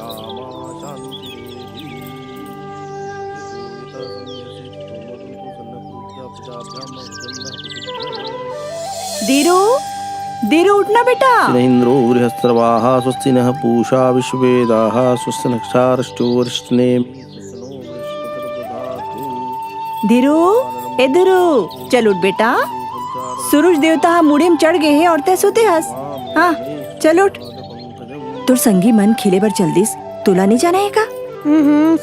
श्यामा शांतिरेधि धीरू, धीरू उठना बेटा। इंद्रो बृहस्पतिर्वाः स्वस्ति नः पूषा विश्ववेदाः स्वस्ति नक्षत्रश्चो वरिष्ठनेमिः स्वस्ति नो बृहस्पतिर्दधातु। धीरू, ए धीरू, चल उठ बेटा। सूरज देवता मुड़ी में चढ़ गए हैं और तय सोते हंस। हाँ चल उठ। तुर संगी मन खिले पर चल दिस, तुला नहीं जाना है का?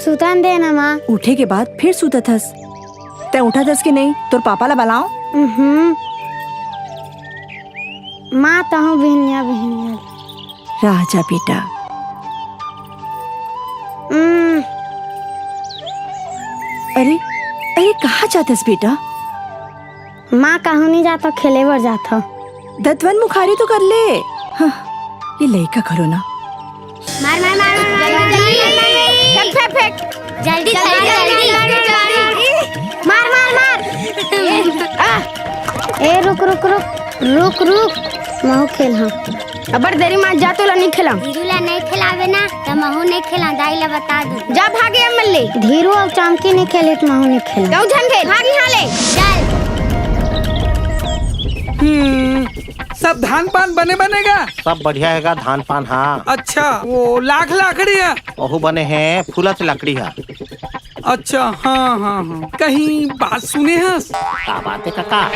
सुतन देना माँ। उठे के बाद फिर सूतत हस। तय उठा दस के नहीं, तुर पापा ला बलाओ। माँ तहु बहनिया बहनिया राजा बेटा। अरे अरे कहाँ जातस बेटा? माँ कहूँ नहीं जाता, खेले बर जाता। दतवन मुखारी तो कर ले। हाँ, ये लड़का करो ना। मार मार मार जल्दी फेंक फेंक जल्दी मार मार मार। ए रुक रुक रुक रुक रुक, महू खेल। हाँ अबर देरी माँ जा, तो ला नहीं खेला। धीरूला नहीं खिलावे ना तो महू नहीं खिला, दाई ला बता दूं। जा भागे एमएलए। धीरू और चामकी नहीं खेले तो महू नहीं खेला। जाओ झन खेल, भाग यहाँ ले चल। सब धान पान बनेगा। सब बढ़िया हैगा धान पान। हाँ अच्छा, वो लाख लाकड़ी है। ओहू बने हैं फूलत लकड़ी है। अच्छा हाँ हाँ हाँ, कहीं बात सुने हैं? का बात है काका?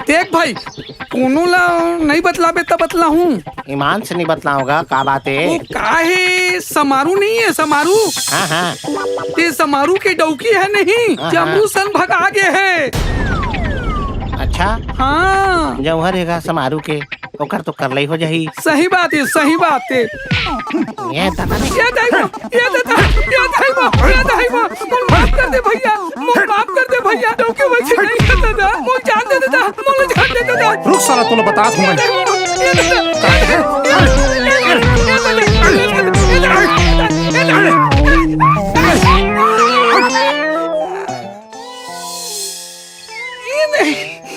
देख भाई, कोनो ला नहीं बतलाबे तब बतला हूँ। ईमान से नहीं बतलाऊंगा। का बात है? वो काहे समारू नहीं है? समारू हाँ हाँ ये समारू के डौकी है नहीं, जमरू सन भगा गए है। अच्छा हाँ जौहर हैगा समारू के, ओकर तो कर लई हो जाही। सही बात है, सही बात है। ये दादा ने ये दाई मोल माफ कर दे भैया, मोल माफ कर दे भैया। डौके वैसे नहीं करता था, मोल जान दे देता, मोल जान दे देता। रुक साला, तूने बता दूंगा।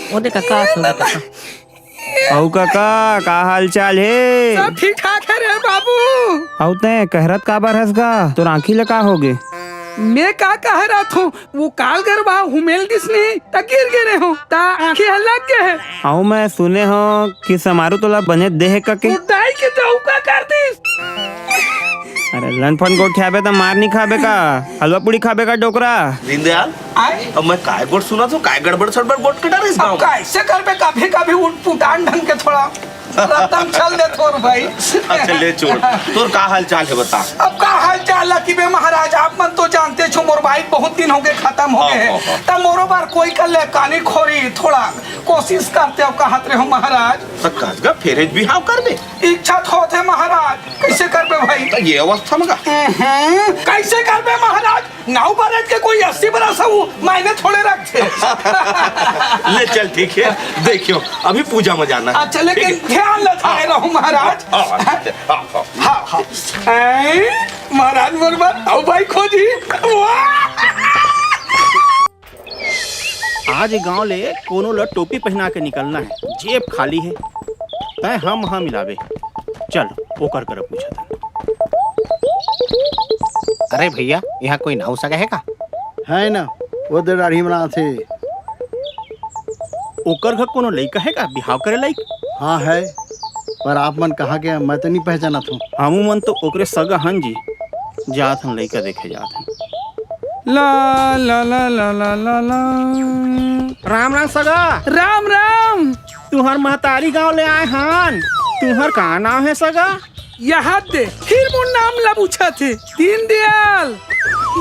ओ दे काका, औ काका का हाल चाल है? सब ठीक ठाक है रे बाबू। औ ते कहरत का बार हंसगा, तो आँखी लगा होगे। मैं का कह रहा था, वो काल गरबा हुमेल किसने गिर गिरे हो ता आंखें लग गए है। औ मैं सुने हो कि समारू तोला बने देह का के। उठाई के तो का कर दी। अरे लनफन गोट खाबे तो मार नहीं खाबे का, हलवा पूड़ी खाबे का डोकरा। दीनदयाल, आए अब मैं काय गोट सुना तो काय गड़बड़ सड़बड़ गोट कटा रही अब कैसे कर पे कभी कभी उठ पुटान ढंग के थोड़ा रतन चल दे थोर भाई। अच्छा ले छोड़, तोर का हाल चाल है बता। अब का हाल चाल की बे महाराज, आप मन तो जानते छो मोर भाई बहुत दिन हो गए खत्म हो गए हैं। तब मोरो बार कोई कर ले कानी खोरी, थोड़ा कोशिश करते हो कहत रहे हो महाराज। सकाज का फेरे बिहाव कर बे। इच्छा तो थे महाराज, कैसे कर बे भाई? तो ये अवस्था में का कैसे कर बे महाराज? नाव बरत के कोई 80 बरस हो मायने थोड़े रखते। ले चल ठीक है, देखियो अभी पूजा में जाना है। अच्छा लेकिन ध्यान लथाए रहो महाराज। हाँ हाँ महाराज बरबर आओ भाई खोजी। आज गांव ले कोनो ल टोपी पहना के निकलना है, जेब खाली है। तय हम वहाँ मिलावे, चल ओकर कर पूछा था। अरे भैया, यहाँ कोई नाव सगा है का? है ना, वो तो दाढ़ी बना थे। ओकर घर कोनो लइका है का बिहाव करे लाइक? हाँ है, पर आप मन कहाँ के? मैं तो नहीं पहचाना था। हमू मन तो ओकरे सगा हन जी, जात हन लइका देखे जात हन। ला ला ला ला ला ला ला। राम राम सगा। राम राम। तुहर महतारी गांव ले आए हन, तुहर का नाम है सगा? यहाँ दे फिर वो नाम ला पूछा थे। दीनदयाल,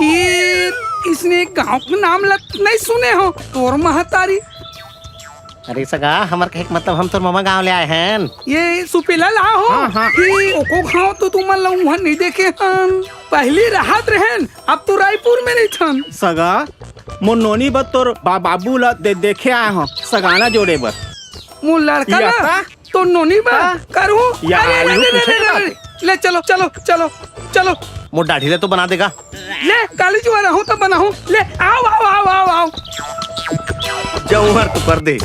ये इसने गांव का नाम ला नहीं सुने हो? तोर महतारी। अरे सगा, हमार कहे के मतलब हम तोर मामा गांव ले आए हैं। ये सुपेला ला हो। हाँ, हाँ। कि ओको गांव तो तुम वहाँ नहीं देखे हन, पहली राहत रहन, अब तो रायपुर में नहीं थन। सगा मोर नोनी बत तोर बाबू ला देखे आए हो, सगाना जोड़े बर। वो लड़का या ना का? तो नोनी बा करूँ। या अरे आलू पूछे के बात? ले चलो चलो चलो चलो। मोर दाढ़ी ले तो बना देगा। ले काली जुआ रहूं तो बनाऊं। ले आओ आओ आओ आओ आओ। जौहर तो कर दे।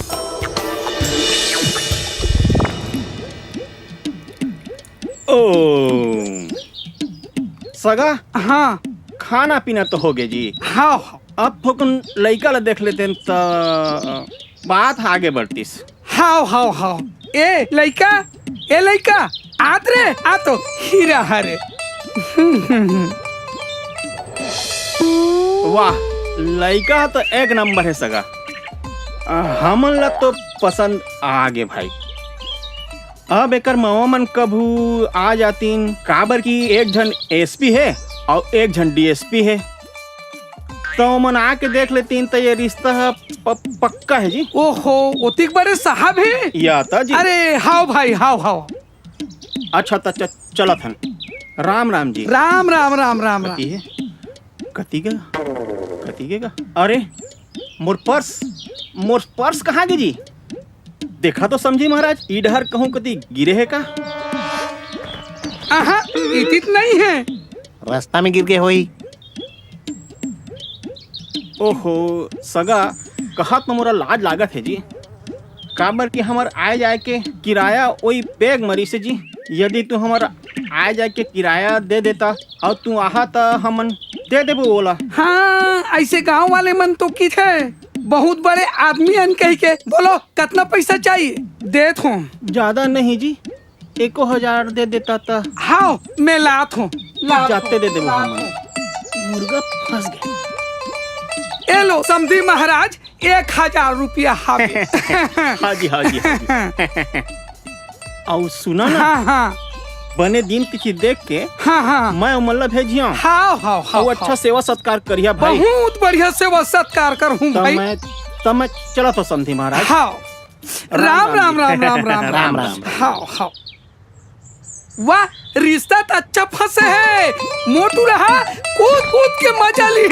सगा हाँ खाना पीना तो हो गए जी। हाँ हाँ अब थोकन लड़का ला देख लेते तो बात आगे बढ़तीस। हाँ हाँ हाँ ए लड़का आत रे आ तो हीरा हरे। वाह लड़का तो एक नंबर है सगा। हमन ला तो पसंद आगे भाई। अब एकर मामा मन कभू आ जातीन काबर की एक जन एसपी है और एक जन डीएसपी है तो मन आके देख लेतीन तो ये रिश्ता पक्का है जी। ओहो ओतिक बड़े साहब है या था जी। अरे हाओ भाई हाओ। अच्छा तो चला थन। राम राम जी। राम राम राम राम राम। कती है कती का अरे मोर पर्स कहाँ गए जी? देखा तो समझी महाराज इधर कहूँ कति गिरे है का? आहा इतित नहीं है रास्ता में गिर गए होई। ओहो सगा कहत न मोरा लाज लागत है जी। काबर कि हमार आए जाए के किराया वही बैग मरी से जी। यदि तू हमारा आए जाए के किराया दे देता और तू आहा तो हमन दे देबो बोला। हाँ ऐसे गांव वाले मन तो की थे बहुत बड़े आदमी अन कह के बोलो कितना पैसा चाहिए देत हूँ। ज्यादा नहीं जी 1000 दे देता था। हाँ मैं लात हूँ जाते दे देबो हमन। मुर्गा फंस गया। ए लो समझी महाराज 1000 रुपया हावी। हाँ जी और सुना ना हाँ बने दिन तिथि देख के हाँ मैं उमल्ला भेजिया। हाँ अच्छा सेवा सत्कार करिया भाई। बहुत बढ़िया सेवा सत्कार कर हूँ भाई। तब मैं चला तो समझी महाराज। हाँ राम राम राम राम राम राम राम। हाँ वाह रिश्ता तो अच्छा फंसे है। मोटू रहा कूद के मजा ली।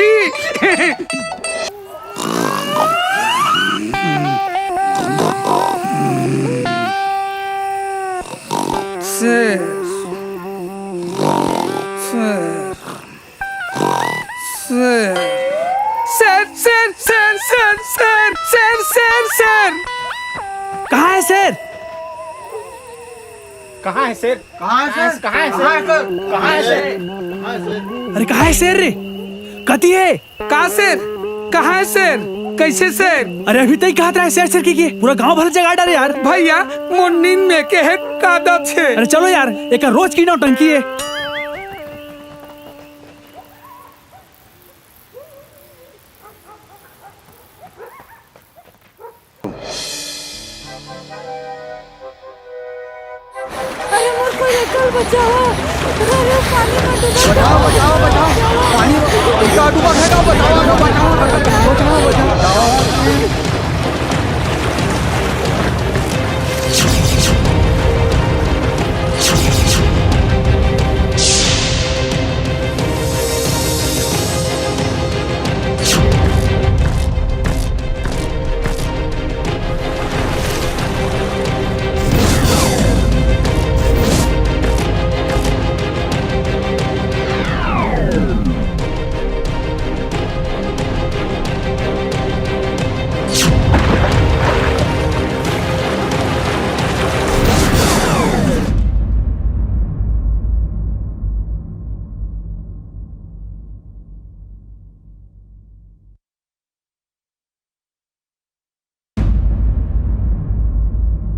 सर कहाँ है शेर? कहाँ है शेर? अरे कहाँ है शेर रे? कती है? कहाँ शेर? कहाँ है शेर? कैसे शेर? अरे अभी तक कहा था शेर की पूरा गांव भर जगा डाले यार। भैया मुन्नीन में के है कादत है। अरे चलो यार एक रोज की नौटंकी है। बचाओ पानी डूबा है। बचाओ।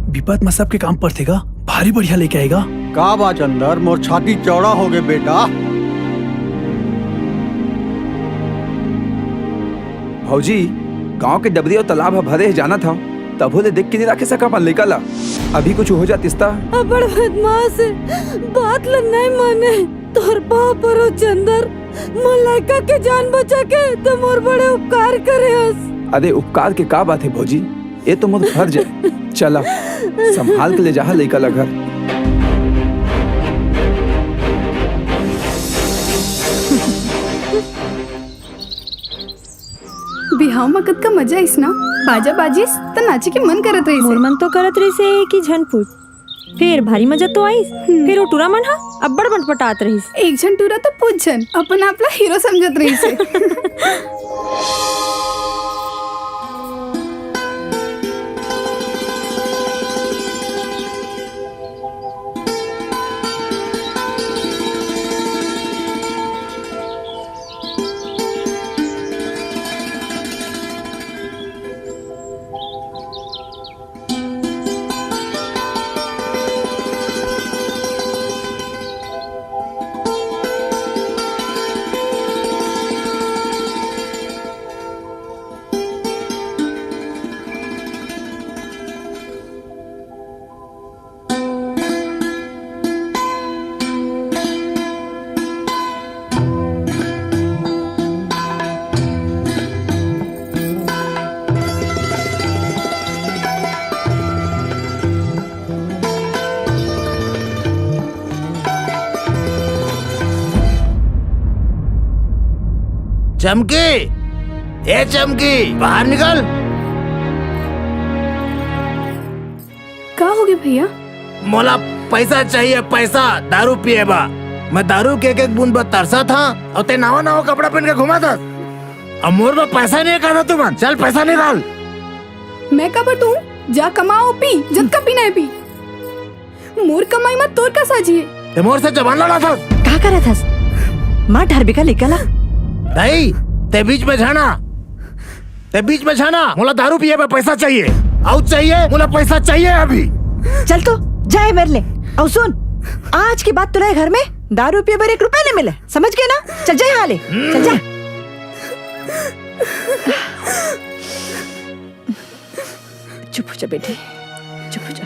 विपत में सबके काम पर थेगा भारी बढ़िया लेके आएगा। का बात अंदर मोर छाती चौड़ा हो गए बेटा। भौजी गांव के डबरी और तालाब भरे जाना था तब बोले देख के नहीं रखे सका अपन लेकर ला। अभी कुछ हो जाती बड़ बदमाश है बात ला नहीं माने। तोर बाप और चंदर मलाइका के जान बचा के तो मोर बड़े उपकार करे हस। अरे उपकार के का बात है भौजी ये तो मोर फर्ज है। चला संभाल के ले जा लेकर ला घर। बिहाव में कद का मजा इस ना बाजा बाजीस तो नाचे के मन करत रही। मोर मन तो करत रही से कि झनफुट फिर भारी मजा तो आई। फिर वो टूरा मन हा अब्बड़ बटपटात रही। एक झन टूरा तो पूछ झन अपन आपला हीरो समझत रही से। चमकी, ए चमकी, बाहर निकल। क्या हो गया भैया? मोला पैसा चाहिए, पैसा। दारू पिए बा। मैं दारू के एक बूंद पर तरसा था और ते नवा नवा कपड़ा पहन के घुमा था। अब मोर में पैसा नहीं कहा तू मन। चल पैसा निकाल। मैं कब तू जा कमाओ पी, जब का पीना है पी। मोर कमाई मत तोर का साजिए। ते मोर से जबान लड़ा था। का करा था? माँ ढरबिका निकला नहीं, ते बीच में जाना, ते बीच में जाना। मोला दारू पिए बा, पैसा चाहिए। आउट चाहिए, मोला पैसा चाहिए अभी। चल तो जाए मेरे ले। और सुन, आज के बाद तुला घर में दारू पिए पर 1 रुपया नहीं मिले, समझ गए ना? चल जा यहाँ ले, चल जा। चुप हो जा बेटी, चुप हो जा।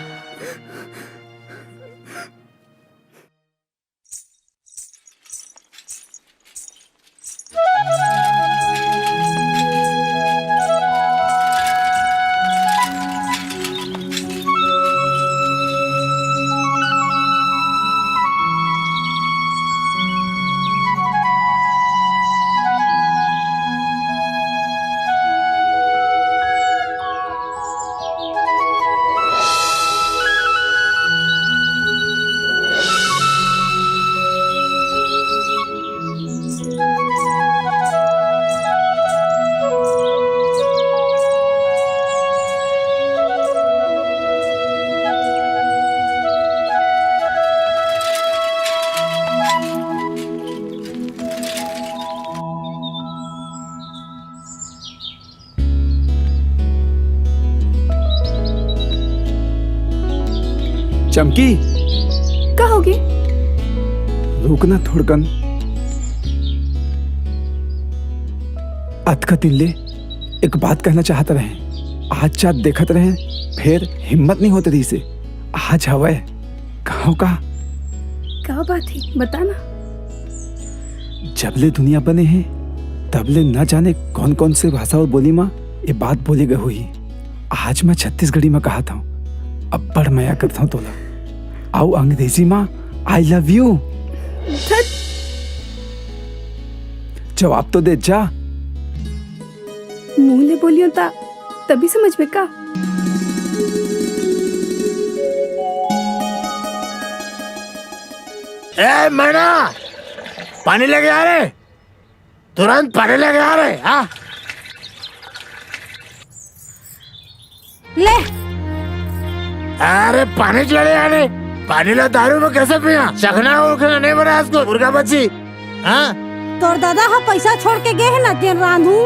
चमकी, कहोगे? रुकना थोड़कन। अतका तिल्ले एक बात कहना चाहते रहे। आज चाँद देखत रहे, फिर हिम्मत नहीं होती थी से। आज हवा कहाँ का? क्या बात है, बताना। जबले दुनिया बने हैं तबले न जाने कौन कौन से भाषा और बोली माँ ये बात बोली गई हुई। आज मैं छत्तीसगढ़ी में कहा था, अब बड़ मया करता हूँ तोला। आओ अंग्रेजी माँ आई लव यू। जवाब तो दे जा। मुंह ले बोलियो ता तभी समझ में का। ए मैना, पानी लेके आ रहे, तुरंत पानी लेके आ रहे। हाँ ले। अरे पानी चले आने, पानी ला। दारू में कैसे पिया? चखना उखना नहीं बना इसको, मुर्गा बच्ची। हाँ तोर दादा हा पैसा छोड़ के गए है ना तेन रांधू।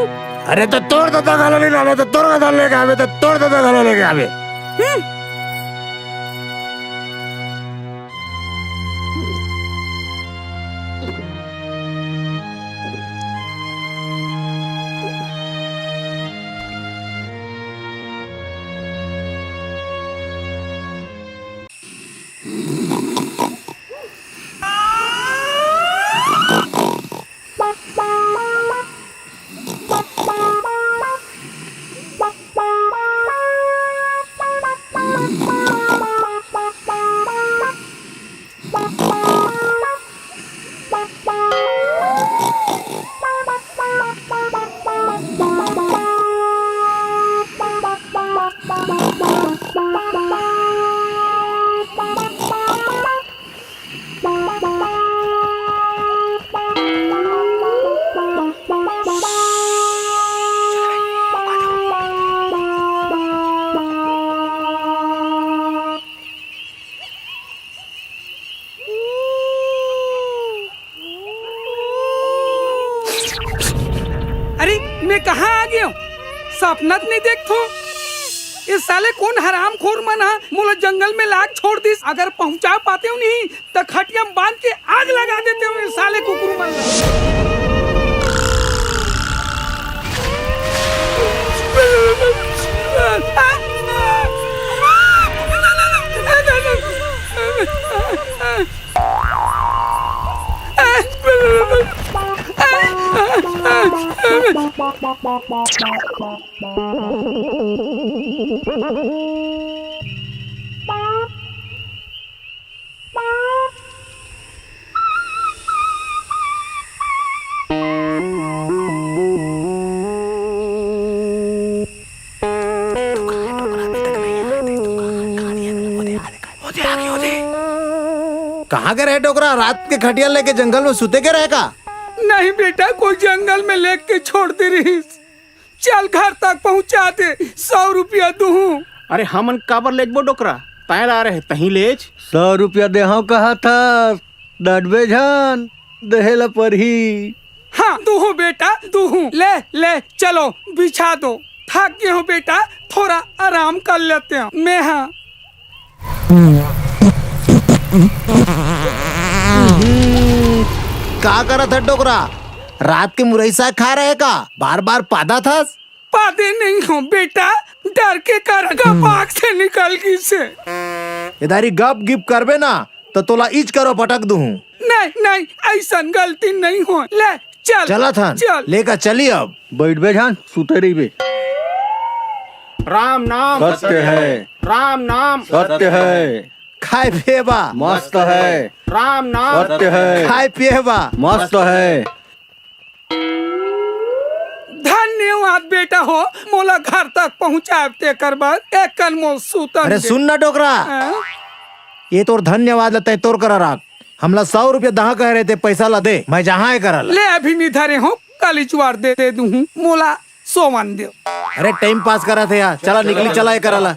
अरे तो तोड़ दादा गाला नहीं लावे, तो तोड़ दादा लेके आवे, तो तोड़ दादा गाला लेके आवे। अरे मैं कहाँ आ गया हूँ? सपना नहीं देखो। इस साले कौन हराम खोर मना मोला जंगल में लाग छोड़ दिस। अगर पहुँचा पाते हो नहीं तो खटिया में बांध के आग लगा देते हो इस साले कुकुर मन। कहाँ के रहे टोकरा? रात के खटिया लेके जंगल में सुते के रहे का? नहीं बेटा, कोई जंगल में लेके छोड़ दे रही। चल घर तक पहुंचा दे, 100 रुपया दूं। अरे हमन काबर लेजबो डोकरा? पैर आ रहे तही लेज। 100 रुपया देहा कहा था, डडबे जान दहेला पर ही। हाँ दूं बेटा दूं। ले ले चलो बिछा दो। थक गए हो बेटा, थोड़ा आराम कर लेते हैं। मैं हाँ का करा था टोकरा? रात के मुरई साग खा रहे का? बार बार पादा था? पादे नहीं हो बेटा, डर के कारण पाक से निकल गई से। इधारी गप गिप करबे ना तो तोला इच करो पटक दूं। नहीं नहीं, ऐसा गलती नहीं हो। ले चल चला था, चल लेकर चली अब। बैठ बे जान, सुते रही बे। राम नाम सत्य है, राम नाम सत्य है, खाए पिए बा मस्त है, राम नाम सत्य है, खाए पिए बा मस्त है। धन्यवाद बेटा हो, मोला घर तक पहुँचाते कर बाद एक कल मो सूतन अरे दे। सुन ना टोकरा, हाँ? ये तोर धन्यवाद लगता है तोर करा राख। हमला 100 रुपया दहा कह रहे थे, पैसा ला दे, मैं जहाँ है करा ला। ले अभी नहीं धरे हो, कल इचवार दे दूं। मोला 100 मान दे। अरे टाइम पास करा थे यार, चला निकली चला ये करा ला।